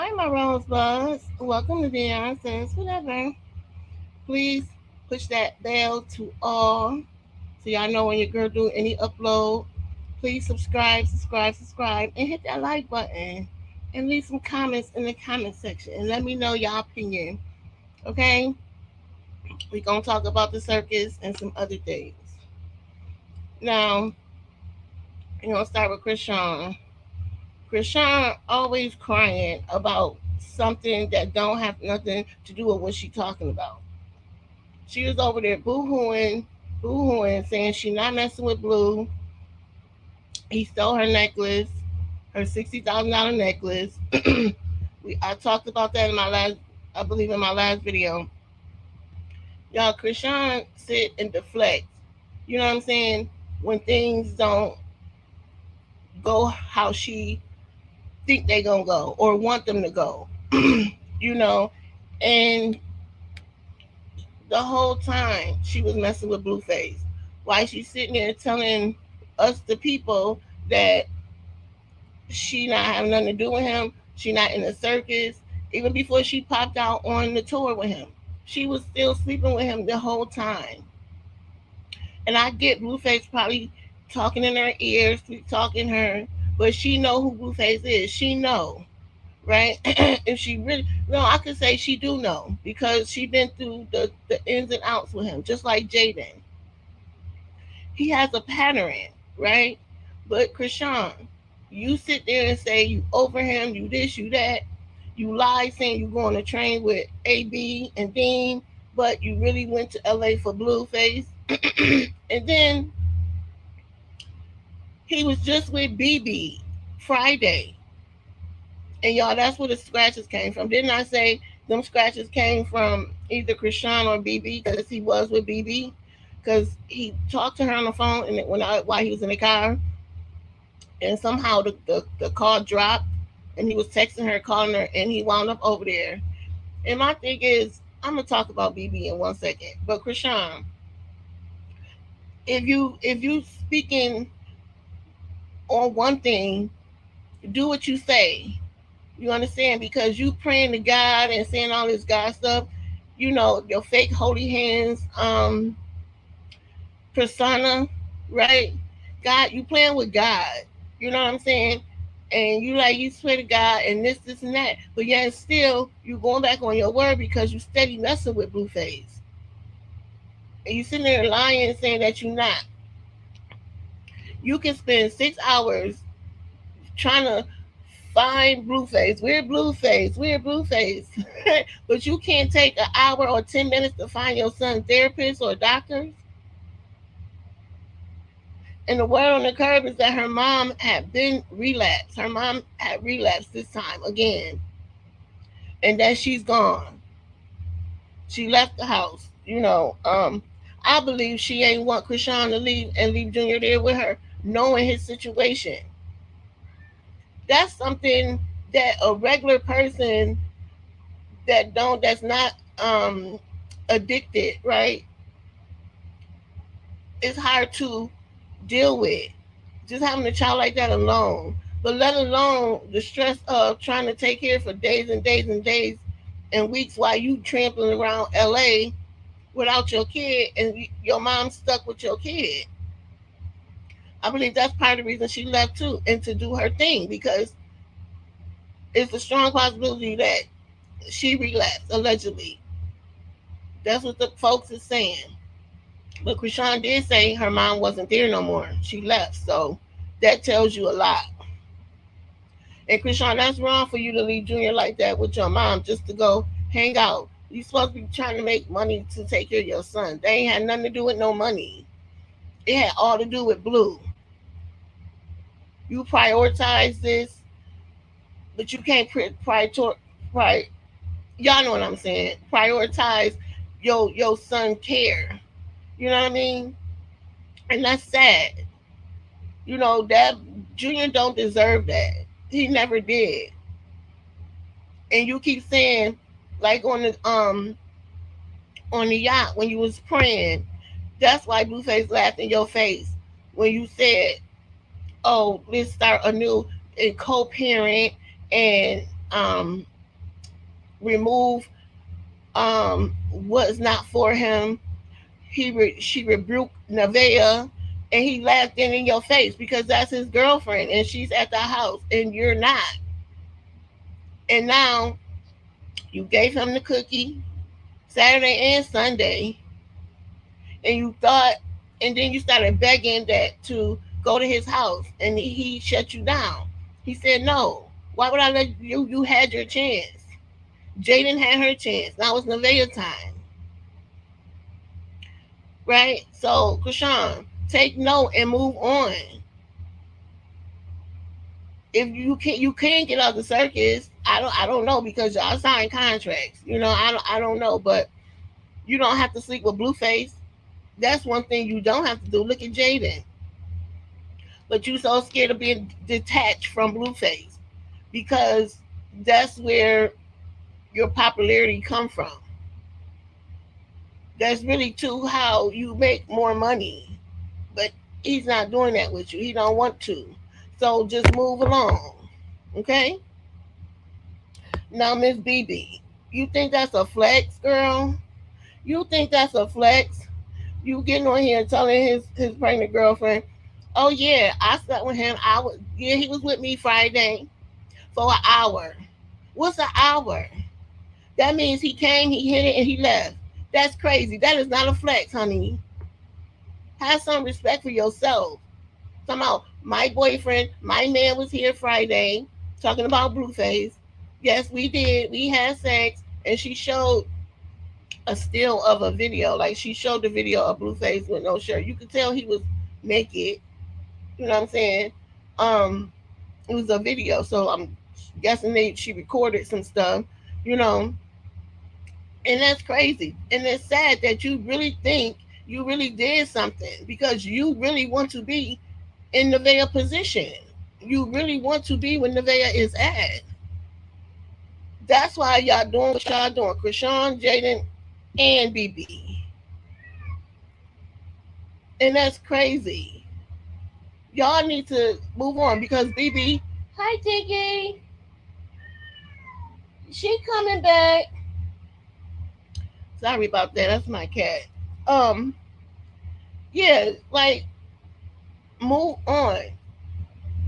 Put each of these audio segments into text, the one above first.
Hi, my rosebuds. Welcome to Dion Says Whatever. Please push that bell to all so y'all know when your girl do any upload. Please subscribe, and hit that like button. And leave some comments in the comment section and let me know your opinion. Okay? We're going to talk about the circus and some other things. Now, we're going to start with Krishan. Krishan always crying about something that don't have nothing to do with what she talking about. She was over there boo-hooing, saying she not messing with Blue. He stole her necklace, her $60,000 necklace. I talked about that I believe in my last video. Y'all, Krishan sit and deflect. You know what I'm saying? When things don't go how she think they gonna go or want them to go. you know, and the whole time she was messing with Blueface. Why she's sitting there telling us the people that she not having nothing to do with him. She not in the circus. Even before she popped out on the tour with him, she was still sleeping with him the whole time. And I get Blueface probably talking in her ears, sweet talking her, but she know who Blueface is. She know, right? If she really no, I could say she do know because she been through the ins and outs with him, just like Jaden. He has a pattern, right? But Krishan, you sit there and say you over him, you this, you that. You lie saying you go on a train with AB and Dean, but you really went to LA for Blueface. And then he was just with BB Friday. And y'all, that's where the scratches came from. Didn't I say them scratches came from either Krishan or BB because he was with BB? Because he talked to her on the phone and while he was in the car, and somehow the call dropped, and he was texting her, calling her, and he wound up over there. And my thing is, I'm gonna talk about BB in 1 second, but Krishan, if you speaking on one thing, do what you say. You understand? Because you praying to God and saying all this God stuff, your fake holy hands persona, right? God, you playing with God. You know what I'm saying? And you swear to God and this and that. But yet still you going back on your word because you steady messing with Blueface. And you sitting there lying and saying that you're not. You can spend 6 hours trying to find Blueface. We're Blueface. We're Blueface. But you can't take an hour or 10 minutes to find your son's therapist or doctors. And the word on the curb is that her mom had been relapsed. Her mom had relapsed this time again. And that she's gone. She left the house. I believe she ain't want Krishan to leave and leave Junior there with her, knowing his situation. That's something that a regular person that's not addicted, right? It's hard to deal with. Just having a child like that alone. But let alone the stress of trying to take care for days and days and days and weeks while you trampling around LA without your kid and your mom stuck with your kid. I believe that's part of the reason she left too, and to do her thing because it's a strong possibility that she relapsed allegedly. That's what the folks is saying. But Krishan did say her mom wasn't there no more. She left, so that tells you a lot. And Krishan, that's wrong for you to leave Junior like that with your mom just to go hang out. You supposed to be trying to make money to take care of your son. They ain't had nothing to do with no money. It had all to do with Blue. You prioritize this, but you can't y'all know what I'm saying. Prioritize your son care. You know what I mean? And that's sad. That Junior don't deserve that. He never did. And you keep saying, like on the yacht when you was praying, that's why Blueface laughed in your face when you said, "Oh, let's start a new and co-parent and remove what's not for him. She rebuked Nevaeh, and he laughed in your face because that's his girlfriend and she's at the house and you're not. And now you gave him the cookie Saturday and Sunday, and you thought, and then you started begging that to go to his house, and he shut you down. He said no. Why would I let you? You had your chance. Jaden had her chance. Now it's Nevaeh time, right? So, Krishan, take note and move on. If you can get out the circus, I don't know because y'all signed contracts. I don't know, but you don't have to sleep with Blueface. That's one thing you don't have to do. Look at Jaden. But you so scared of being detached from Blueface because that's where your popularity come from. That's really too how you make more money. But he's not doing that with you. He don't want to. So just move along. Okay? Now, Miss BB, you think that's a flex, girl? You think that's a flex? You getting on here and telling his pregnant girlfriend, oh yeah, I slept with him. He was with me Friday for an hour. What's an hour? That means he came, he hit it, and he left. That's crazy. That is not a flex, honey. Have some respect for yourself. Somehow, my boyfriend, my man was here Friday talking about Blueface. Yes, we did. We had sex, and she showed a still of a video. Like she showed the video of Blueface with no shirt. You could tell he was naked. You know what I'm saying? Um, it was a video, so I'm guessing she recorded some stuff. You know, and that's crazy. And it's sad that you really think you really did something because you really want to be in Nevaeh position. You really want to be where Nevaeh is at. That's why y'all doing what y'all doing. Krishan, Jaden, and BB. And that's crazy. Y'all need to move on because BB, hi Tiggy, she coming back. Sorry about that. That's my cat. Um, yeah, like move on.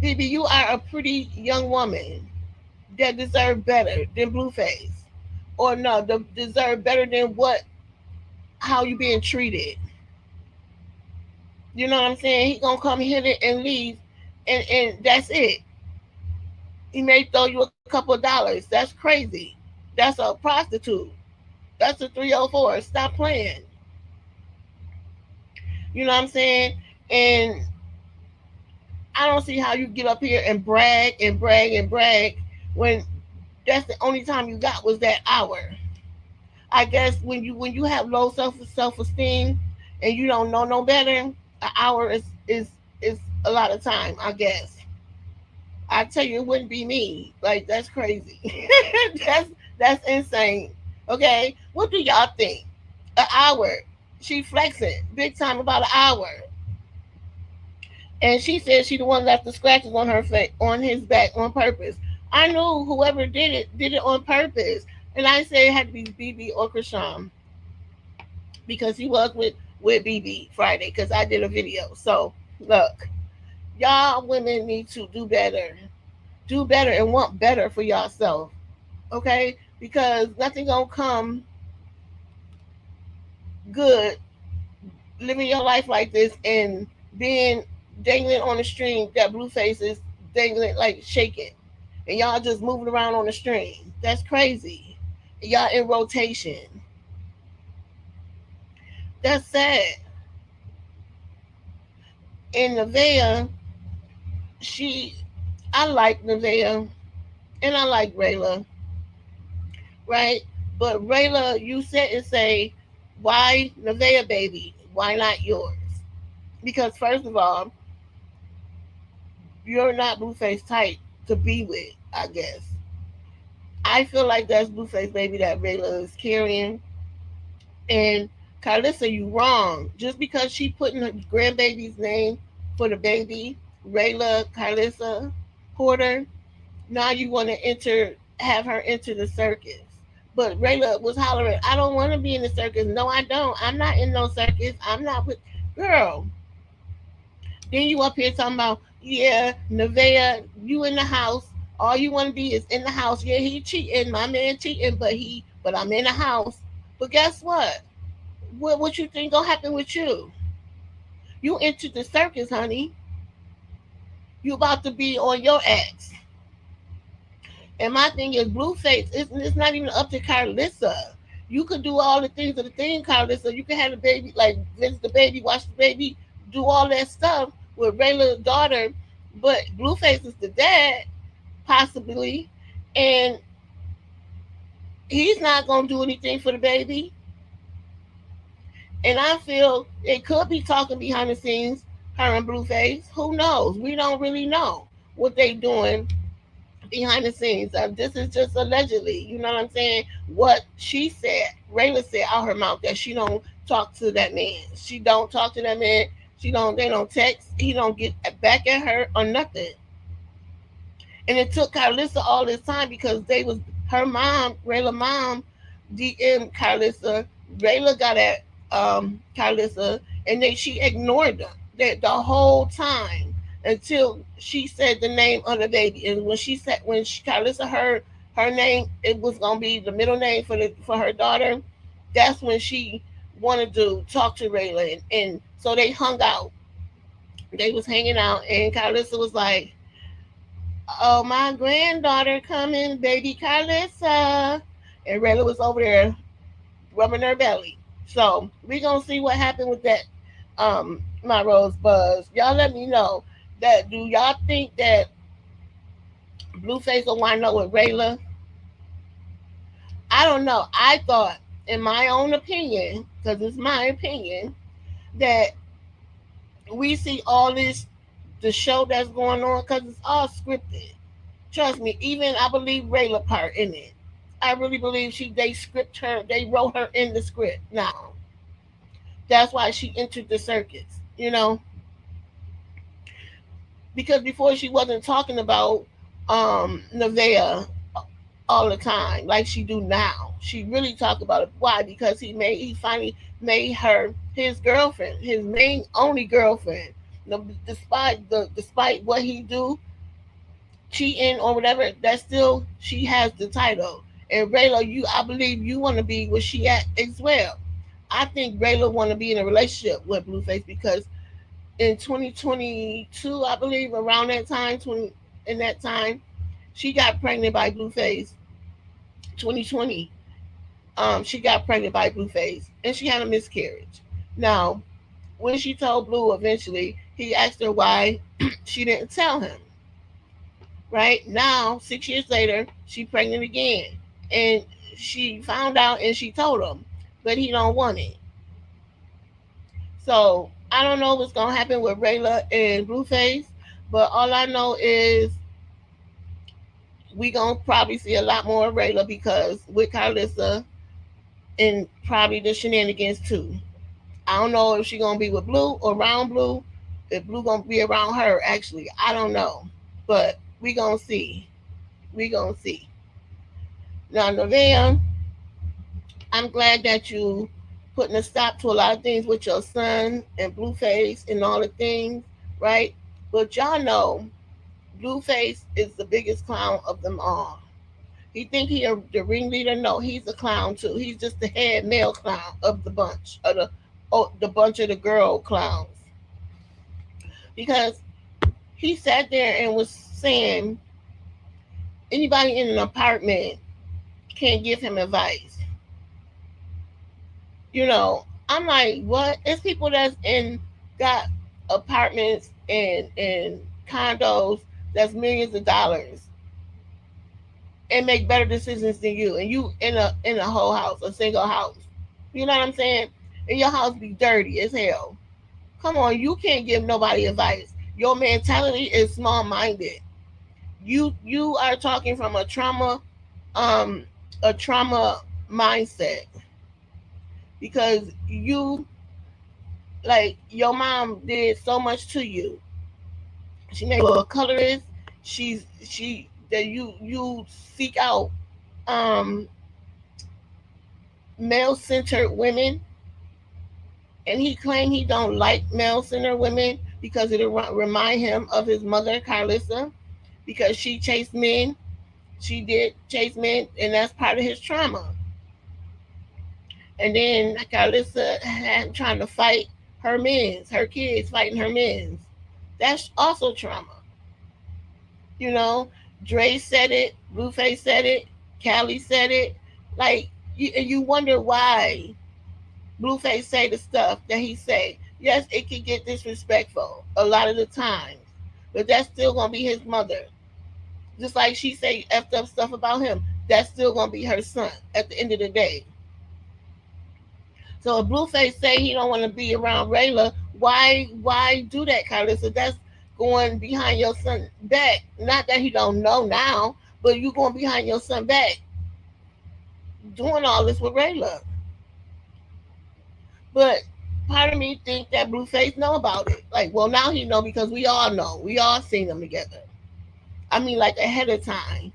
BB, you are a pretty young woman that deserve better than Blueface. Or no, deserve better than how you being treated. You know what I'm saying? He gonna come hit it and leave, and that's it. He may throw you a couple of dollars. That's crazy. That's a prostitute. That's a 304. Stop playing. You know what I'm saying? And I don't see how you get up here and brag and brag and brag when that's the only time you got was that hour. I guess when you have low self esteem and you don't know no better, an hour is a lot of time. I guess. I tell you, it wouldn't be me. Like that's crazy. that's insane. Okay, what do y'all think? An hour. She flexing big time about an hour, and she said she the one left the scratches on her face on his back on purpose. I knew whoever did it on purpose, and I said it had to be BB or Krishan because he was with BB Friday because I did a video. So look, y'all women need to do better, and want better for yourself. Okay, because nothing gonna come good living your life like this and being dangling on the string that Blueface is dangling like shaking, and y'all just moving around on the string. That's crazy. Y'all in rotation. That's sad. And Nevaeh, she, I like Nevaeh and I like Rayla, right? But Rayla, you sit and say, why Nevaeh, baby? Why not yours? Because first of all, you're not Blueface type to be with, I guess. I feel like that's Blueface baby that Rayla is carrying. And Carlissa, you wrong. Just because she putting her grandbaby's name for the baby, Rayla Carlissa Porter, now you want to have her enter the circus. But Rayla was hollering, I don't want to be in the circus. No, I don't. I'm not in no circus. I'm not with girl. Then you up here talking about, yeah, Nevaeh, you in the house. All you want to be is in the house. Yeah, he cheating, my man cheating, but I'm in the house. But guess what? What you think gonna happen with you? You entered the circus, honey. You about to be on your ex. And my thing is, Blueface, it's not even up to Carlissa. You could do all the things of the thing, Carlissa. You can have the baby, like visit the baby, watch the baby, do all that stuff with Rayla's daughter. But Blueface is the dad, possibly. And he's not going to do anything for the baby. And I feel it could be talking behind the scenes, her and Blueface. Who knows? We don't really know what they doing behind the scenes. This is just allegedly, you know what I'm saying? What she said, Rayla said out her mouth that she don't talk to that man. She don't talk to that man. She don't. They don't text. He don't get back at her or nothing. And it took Carlissa all this time because they was her mom, Rayla mom, DM Carlissa. Rayla got at Carlissa, and then she ignored them the whole time until she said the name of the baby. And Carlissa heard her name, it was gonna be the middle name for her daughter. That's when she wanted to talk to Rayla, and so they hung out. They was hanging out, and Carlissa was like, "Oh, my granddaughter coming, baby Carlissa," and Rayla was over there rubbing her belly. So we gonna see what happened with that. My Rose Buzz, y'all let me know that. Do y'all think that Blueface will wind up with Rayla? I don't know. I thought, in my own opinion, because it's my opinion, that we see all this, the show that's going on, because it's all scripted. Trust me. Even I believe Rayla part in it. I really believe they script her. They wrote her in the script. Now that's why she entered the circus. You know, because before she wasn't talking about Nevaeh all the time like she do now. She really talk about it. Why? Because he finally made her his girlfriend, his main only girlfriend. Despite what he do, cheating or whatever, that still she has the title. And Rayla, I believe you want to be where she at as well. I think Rayla want to be in a relationship with Blueface because in 2022, I believe around that time, in that time, she got pregnant by Blueface. 2020, she got pregnant by Blueface, and she had a miscarriage. Now, when she told Blue eventually, he asked her why she didn't tell him. Right now, 6 years later, she pregnant again, and she found out and she told him, but he don't want it. So I don't know what's gonna happen with Rayla and Blueface, but all I know is we gonna probably see a lot more of Rayla because with Carlissa and probably the shenanigans too. I don't know if she gonna be with Blue or around Blue. If Blue gonna be around her, actually, I don't know, but we gonna see. We gonna see. Now, Nevaeh, I'm glad that you putting a stop to a lot of things with your son and Blueface and all the things, right? But y'all know Blueface is the biggest clown of them all. He think the ringleader? No, he's a clown too. He's just the head male clown of the bunch, of the bunch of the girl clowns. Because he sat there and was saying anybody in an apartment can't give him advice. I'm like, what? It's people that's got apartments and condos that's millions of dollars and make better decisions than you, and you in a whole house, a single house. You know what I'm saying? And your house be dirty as hell. Come on, you can't give nobody advice. Your mentality is small minded. You are talking from um a trauma mindset because you, like, your mom did so much to you. She made you a colorist. She that you seek out um male-centered women, and he claimed he don't like male-centered women because it remind him of his mother, Carlissa, because she chased men. She did chase men, and that's part of his trauma. And then Carlissa had trying to fight her men's, her kids fighting her men's. That's also trauma. You know, Dre said it, Blueface said it, Callie said it. Like you wonder why Blueface say the stuff that he say. Yes, it can get disrespectful a lot of the times, but that's still gonna be his mother. Just like she say effed up stuff about him, that's still gonna be her son at the end of the day. So if Blueface say he don't want to be around Rayla, why do that, Carlissa? That's going behind your son back. Not that he don't know now, but you going behind your son back, doing all this with Rayla. But part of me think that Blueface know about it. Like, well, now he know because we all know. We all seen them together. I mean, like ahead of time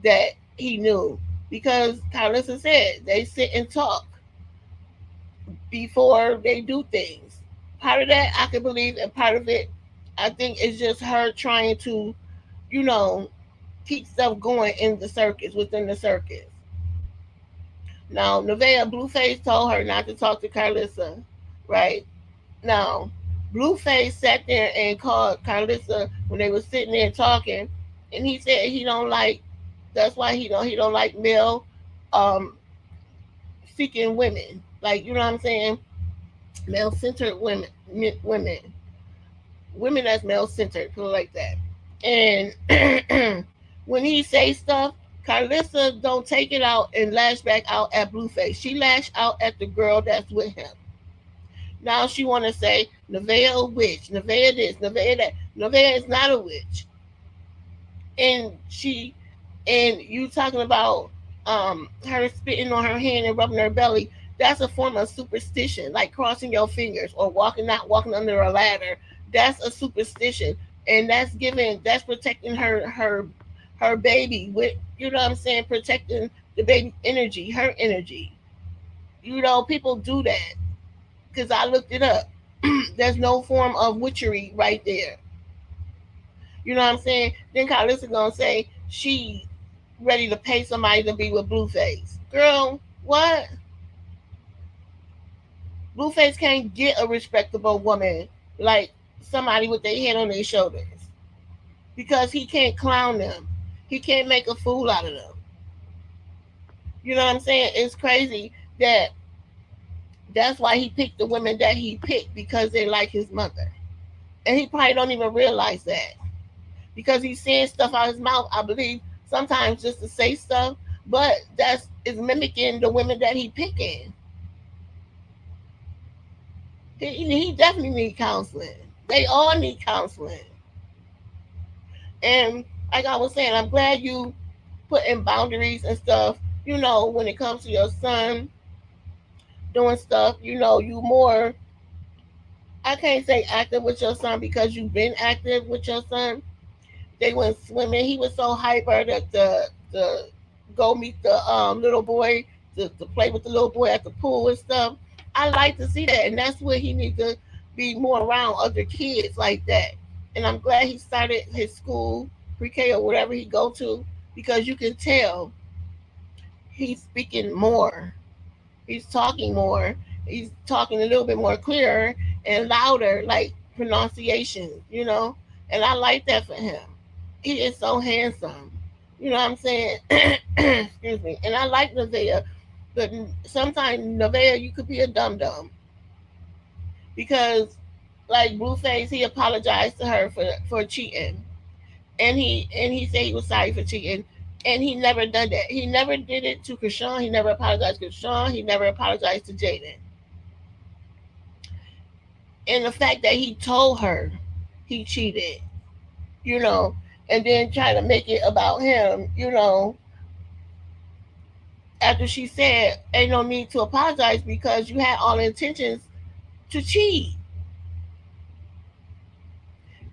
that he knew. Because Carlissa said they sit and talk before they do things. Part of that I can believe, and part of it I think is just her trying to, you know, keep stuff going in the circus, within the circus. Now, Nevaeh, Blueface told her not to talk to Carlissa, right? Now, Blueface sat there and called Carlissa when they were sitting there talking, and he said he don't like. That's why he don't like male um, seeking women. Like, you know what I'm saying? Male centered women that's male centered, put it like that. And when he say stuff, Carlissa don't take it out and lash back out at Blueface. She lash out at the girl that's with him. Now she want to say Nevaeh a witch, Nevaeh this, Nevaeh that. Nevaeh is not a witch, and you talking about her spitting on her hand and rubbing her belly. That's a form of superstition, like crossing your fingers or not walking under a ladder. That's a superstition, and that's protecting her baby with, you know what I'm saying, protecting the baby energy, her energy. You know, people do that because I looked it up. There's no form of witchery right there. You know what I'm saying? Then Carlissa gonna say she ready to pay somebody to be with Blueface. Girl, what? Blueface can't get a respectable woman like somebody with their head on their shoulders because he can't clown them. He can't make a fool out of them. You know what I'm saying? It's crazy that's why he picked the women that he picked, because they like his mother. And he probably don't even realize that. Because he's saying stuff out his mouth, I believe, sometimes just to say stuff, but that's is mimicking the women that he picking. He definitely need counseling. They all need counseling. And like I was saying, I'm glad you put in boundaries and stuff, you know, when it comes to your son doing stuff, you know, you more, I can't say active with your son because you've been active with your son. They went swimming. He was so hyper that the go meet the little boy to play with the little boy at the pool and stuff. I like to see that, and that's where he needs to be more around other kids like that. And I'm glad he started his school, pre-K or whatever he go to, because you can tell he's speaking more. He's talking more. He's talking a little bit more clearer and louder, like pronunciation, you know. And I like that for him. He is so handsome. You know what I'm saying? Excuse me. And I like Nevaeh, but sometimes Nevaeh, you could be a dum dum because, like Blueface, he apologized to her for cheating, and he said he was sorry for cheating, and he never done that. He never did it to Krishan. He never apologized to Krishan. He never apologized to Jaden. And the fact that he told her he cheated, you know, and then try to make it about him, you know, after she said ain't no need to apologize because you had all intentions to cheat.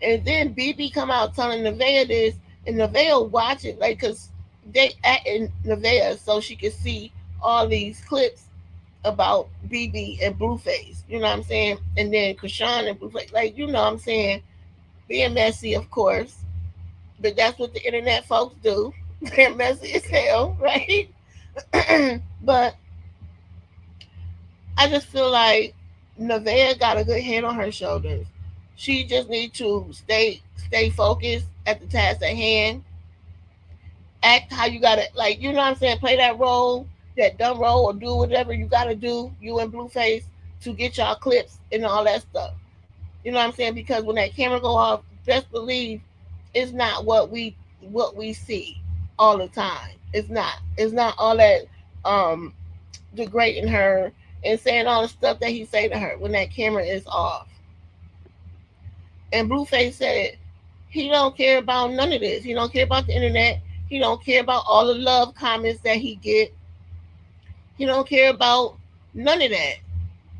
And then BB come out telling Nevaeh this, and Nevaeh watch it, like, because they at in Nevaeh so she could see all these clips about BB and Blueface. You know what I'm saying? And then Krishan and Blueface. Like, you know what I'm saying? Being messy, of course. But that's what the internet folks do. They're messy as hell, right? But I just feel like Nevaeh got a good head on her shoulders. She just needs to stay focused at the task at hand. Act how you gotta, like, you know what I'm saying, play that role, that dumb role, or do whatever you gotta do, you and Blueface, to get y'all clips and all that stuff. You know what I'm saying? Because when that camera go off, best believe it's not what we see all the time. It's not. It's not all that um degrading her and saying all the stuff that he say to her when that camera is off. And Blueface said he don't care about none of this. He don't care about the internet. He don't care about all the love comments that he get. He don't care about none of that.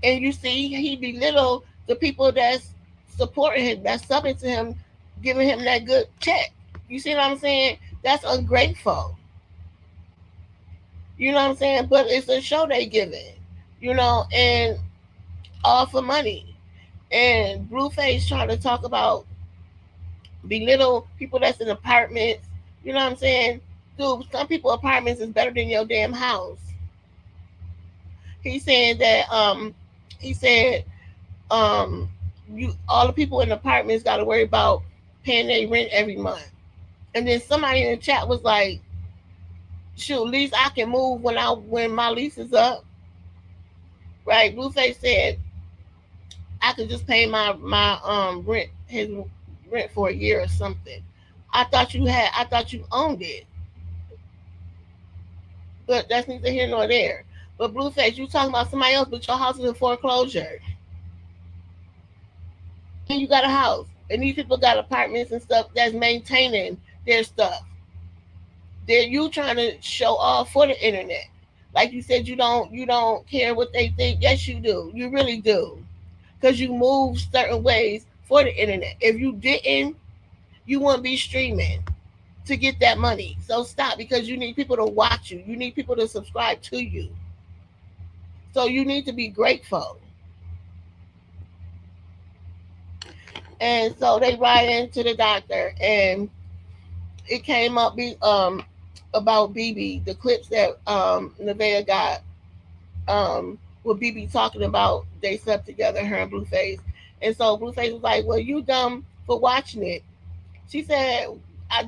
And you see, he belittle the people that's supporting him, that's subbing to him, giving him that good check. You see what I'm saying? That's ungrateful. You know what I'm saying? But it's a show they giving, and all for money. And Blueface trying to talk about belittle people that's in apartments. You know what I'm saying? Dude, some people apartments is better than your damn house. He saying that he said you all the people in apartments got to worry about paying their rent every month. And then somebody in the chat was like, "Shoot, at least I can move when my lease is up." Right? Blueface said, "I could just pay my rent his rent for a year or something." I thought you owned it, but that's neither here nor there. But Blueface, you talking about somebody else, but your house is in foreclosure, and you got a house, and these people got apartments and stuff that's maintaining their stuff. They're you trying to show off for the internet. Like you said, you don't care what they think. Yes, you do. You really do, because you move certain ways for the internet. If you didn't, you wouldn't be streaming to get that money. So stop, because you need people to watch you. You need people to subscribe to you. So you need to be grateful. And so they ride into the doctor, and it came up about BB, the clips that Nevaeh got with BB talking about they slept together, her and Blueface. And so Blueface was like, "Well, you dumb for watching it." She said,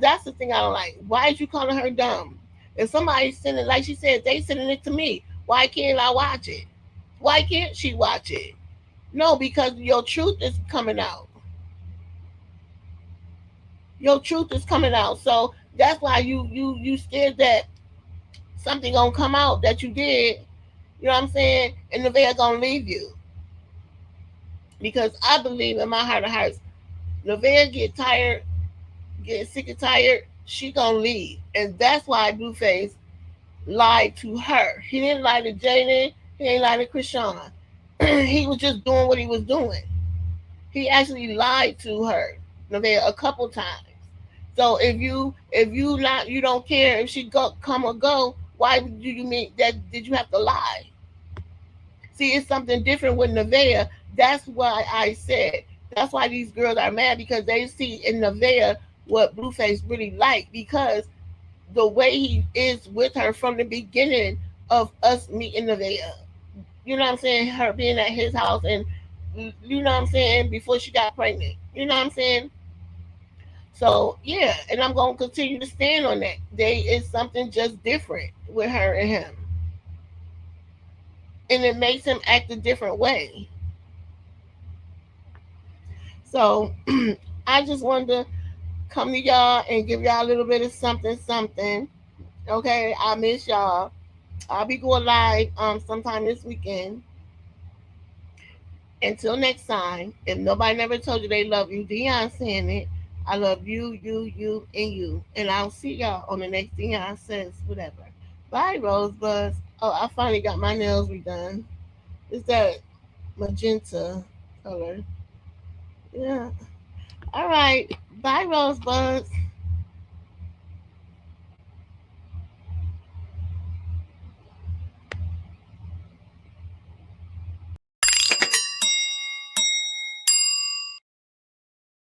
"That's the thing I don't like. Why is you calling her dumb? If somebody sending, like she said, they sending it to me. Why can't I watch it? Why can't she watch it? No, because your truth is coming out. Your truth is coming out. So that's why you scared that something gonna come out that you did. You know what I'm saying? And Nevaeh gonna leave you, because I believe in my heart of hearts, Nevaeh get tired, get sick and tired, she gonna leave, and that's why Blueface lied to her. He didn't lie to Jaden. He ain't lie to Krishan. He was just doing what he was doing. He actually lied to her, Nevaeh, a couple times. So if you don't care if she go come or go, why do you mean that? Did you have to lie? See, it's something different with Nevaeh. That's why I said that's why these girls are mad, because they see in Nevaeh what Blueface really like, because the way he is with her from the beginning of us meeting Nevaeh. You know what I'm saying? Her being at his house, and you know what I'm saying, before she got pregnant. You know what I'm saying? So yeah, and I'm gonna continue to stand on that. They is something just different with her and him, and it makes him act a different way. So I just wanted to come to y'all and give y'all a little bit of something, something. Okay, I miss y'all. I'll be going live sometime this weekend. Until next time, if nobody never told you they love you, Dion saying it. I love you, you, and you. And I'll see y'all on the next Dion says whatever. Bye, Rosebuds. Oh, I finally got my nails redone. It's that magenta color. Yeah. All right. Bye, Rosebuds.